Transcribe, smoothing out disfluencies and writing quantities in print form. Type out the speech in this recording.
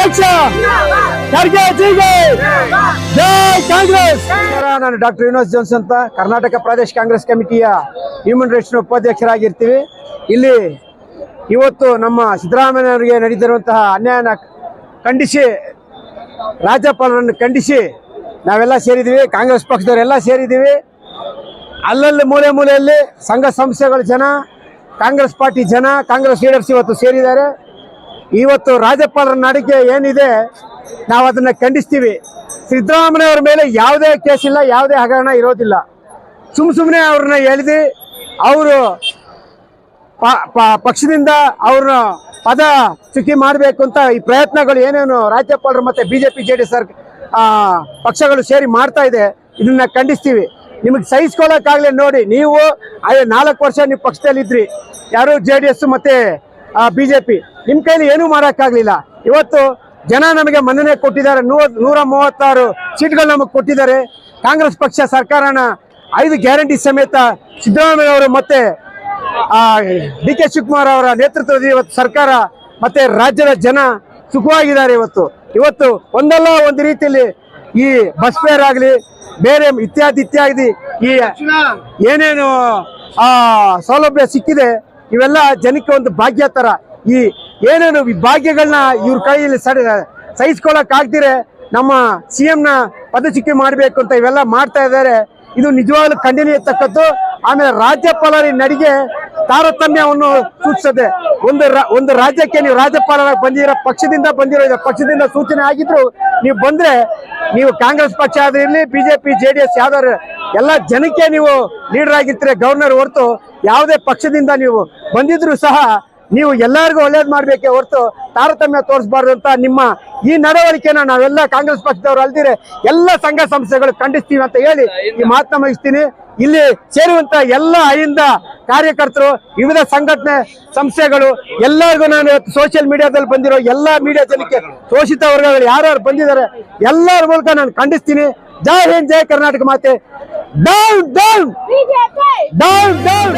ಪಕ್ಷ ಖರ್ಗೆ ಜಿಗೆ ಜೈ ಕಾಂಗ್ರೆಸ್. ನಾನು ಡಾಕ್ಟರ್ ವಿನೋದ್ ಜೋನ್ಸ್ ಅಂತ ಕರ್ನಾಟಕ ಪ್ರದೇಶ ಕಾಂಗ್ರೆಸ್ ಕಮಿಟಿಯ ಹ್ಯೂಮನ್ ರೈಟ್ಸ್ ಉಪಾಧ್ಯಕ್ಷರಾಗಿರ್ತೀವಿ. ಇಲ್ಲಿ ಇವತ್ತು ನಮ್ಮ ಸಿದ್ದರಾಮಯ್ಯನವರಿಗೆ ನಡೀತಿರುವಂತಹ ಅನ್ಯಾಯನ ಖಂಡಿಸಿ, ರಾಜ್ಯಪಾಲರನ್ನು ಖಂಡಿಸಿ ನಾವೆಲ್ಲ ಸೇರಿದ್ದೀವಿ. ಕಾಂಗ್ರೆಸ್ ಪಕ್ಷದವರೆಲ್ಲ ಸೇರಿದ್ದೀವಿ. ಅಲ್ಲಲ್ಲಿ ಮೂಲೆ ಮೂಲೆಯಲ್ಲಿ ಸಂಘ ಸಂಸ್ಥೆಗಳ ಜನ, ಕಾಂಗ್ರೆಸ್ ಪಾರ್ಟಿ ಜನ, ಕಾಂಗ್ರೆಸ್ ಲೀಡರ್ಸ್ ಇವತ್ತು ಸೇರಿದ್ದಾರೆ. ಇವತ್ತು ರಾಜ್ಯಪಾಲರ ನಡಿಗೆ ಏನಿದೆ ನಾವು ಅದನ್ನು ಖಂಡಿಸ್ತೀವಿ. ಸಿದ್ದರಾಮಯ್ಯವರ ಮೇಲೆ ಯಾವುದೇ ಕೇಸ್ ಇಲ್ಲ, ಯಾವುದೇ ಹಗರಣ ಇರೋದಿಲ್ಲ. ಸುಮ್ಮನೆ ಅವ್ರನ್ನ ಎಳೆದು ಅವರು ಪಕ್ಷದಿಂದ ಅವ್ರನ್ನ ಪದ ಚುಕ್ಕಿ ಮಾಡಬೇಕು ಅಂತ ಈ ಪ್ರಯತ್ನಗಳು ಏನೇನು ರಾಜ್ಯಪಾಲರು ಮತ್ತು BJP JDS ಪಕ್ಷಗಳು ಸೇರಿ ಮಾಡ್ತಾ ಇದೆ, ಇದನ್ನ ಖಂಡಿಸ್ತೀವಿ. ನಿಮಗೆ ಸಹಿಸ್ಕೊಳ್ಳೋಕ್ಕಾಗಲಿ. ನೋಡಿ, ನೀವು 4 ವರ್ಷ ನೀವು ಪಕ್ಷದಲ್ಲಿದ್ರಿ, ಯಾರು JDS ಮತ್ತು BJP, ನಿಮ್ಮ ಕೈಲಿ ಏನೂ ಮಾಡೋಕ್ಕಾಗಲಿಲ್ಲ. ಇವತ್ತು ಜನ ನಮಗೆ ಮನ್ನಣೆ ಕೊಟ್ಟಿದ್ದಾರೆ. 136 ಸೀಟ್ಗಳು ನಮಗೆ ಕೊಟ್ಟಿದ್ದಾರೆ. ಕಾಂಗ್ರೆಸ್ ಪಕ್ಷ ಸರ್ಕಾರನ 5 ಗ್ಯಾರಂಟಿ ಸಮೇತ ಸಿದ್ದರಾಮಯ್ಯ ಅವರು ಮತ್ತು DK ಶಿವಕುಮಾರ್ ಅವರ ನೇತೃತ್ವದಲ್ಲಿ ಇವತ್ತು ಸರ್ಕಾರ ಮತ್ತು ರಾಜ್ಯದ ಜನ ಸುಖವಾಗಿದ್ದಾರೆ. ಇವತ್ತು ಒಂದಲ್ಲ ಒಂದು ರೀತಿಯಲ್ಲಿ ಈ ಬಸ್ ಫೇರ್ ಆಗಲಿ, ಬೇರೆ ಇತ್ಯಾದಿ ಈ ಏನೇನು ಸೌಲಭ್ಯ ಸಿಕ್ಕಿದೆ, ಇವೆಲ್ಲ ಜನಕ್ಕೆ ಒಂದು ಭಾಗ್ಯ ಥರ. ಈ ಏನೇನು ಈ ಭಾಗ್ಯಗಳನ್ನ ಇವ್ರ ಕೈಯಲ್ಲಿ ಸಹಿಸ್ಕೊಳ್ಳೋಕ್ಕಾಗ್ದಿರೆ ನಮ್ಮ CMನ ಪದಚ್ಯುತಿ ಮಾಡಬೇಕು ಅಂತ ಇವೆಲ್ಲ ಮಾಡ್ತಾ ಇದ್ದಾರೆ. ಇದು ನಿಜವಾಗ್ಲೂ ಖಂಡನೀಯತಕ್ಕದ್ದು. ಆಮೇಲೆ ರಾಜ್ಯಪಾಲರ ನಡಿಗೆ ತಾರತಮ್ಯವನ್ನು ಸೂಚಿಸುತ್ತೆ. ಒಂದು ರಾಜ್ಯಕ್ಕೆ ನೀವು ರಾಜ್ಯಪಾಲರಾಗಿ ಬಂದಿರೋ ಪಕ್ಷದಿಂದ ಸೂಚನೆ ಆಗಿದ್ರು ನೀವು ಬಂದ್ರೆ, ನೀವು ಕಾಂಗ್ರೆಸ್ ಪಕ್ಷ ಆದ್ರೆ ಇರಲಿ, BJP JDS ಯಾವ್ದಾದ್ರು ಎಲ್ಲ ಜನಕ್ಕೆ ನೀವು ಲೀಡರ್ ಆಗಿರ್ತೀರ, ಗವರ್ನರ್ ಹೊರತು ಯಾವುದೇ ಪಕ್ಷದಿಂದ ನೀವು ಬಂದಿದ್ರು ಸಹ ನೀವು ಎಲ್ಲರಿಗೂ ಒಳ್ಳೇದು ಮಾಡಬೇಕೆ ಹೊರತು ತಾರತಮ್ಯ ತೋರಿಸಬಾರ್ದು ಅಂತ ನಿಮ್ಮ ಈ ನಡವಳಿಕೆನ ನಾವೆಲ್ಲ ಕಾಂಗ್ರೆಸ್ ಪಕ್ಷದವರು ಅಲ್ದಿರೆ ಎಲ್ಲ ಸಂಘ ಸಂಸ್ಥೆಗಳು ಖಂಡಿಸ್ತೀವಿ ಅಂತ ಹೇಳಿ ಈ ಮಾತನ್ನ ಮುಗಿಸ್ತೀನಿ. ಇಲ್ಲಿ ಸೇರುವಂತ ಎಲ್ಲ ಅಹಿಂದ ಕಾರ್ಯಕರ್ತರು, ವಿವಿಧ ಸಂಘಟನೆ ಸಂಸ್ಥೆಗಳು ಎಲ್ಲರಿಗೂ ನಾನು ಸೋಷಿಯಲ್ ಮೀಡಿಯಾದಲ್ಲಿ ಬಂದಿರೋ ಎಲ್ಲ ಮೀಡಿಯಾ ಜನಕ್ಕೆ, ಶೋಷಿತ ವರ್ಗಗಳು ಯಾರ್ಯಾರು ಬಂದಿದ್ದಾರೆ ಎಲ್ಲರ ಮೂಲಕ ನಾನು ಖಂಡಿಸ್ತೀನಿ. ಜೈ ಹಿಂದ್, ಜೈ ಕರ್ನಾಟಕ ಮಾತೆ. Down down down down.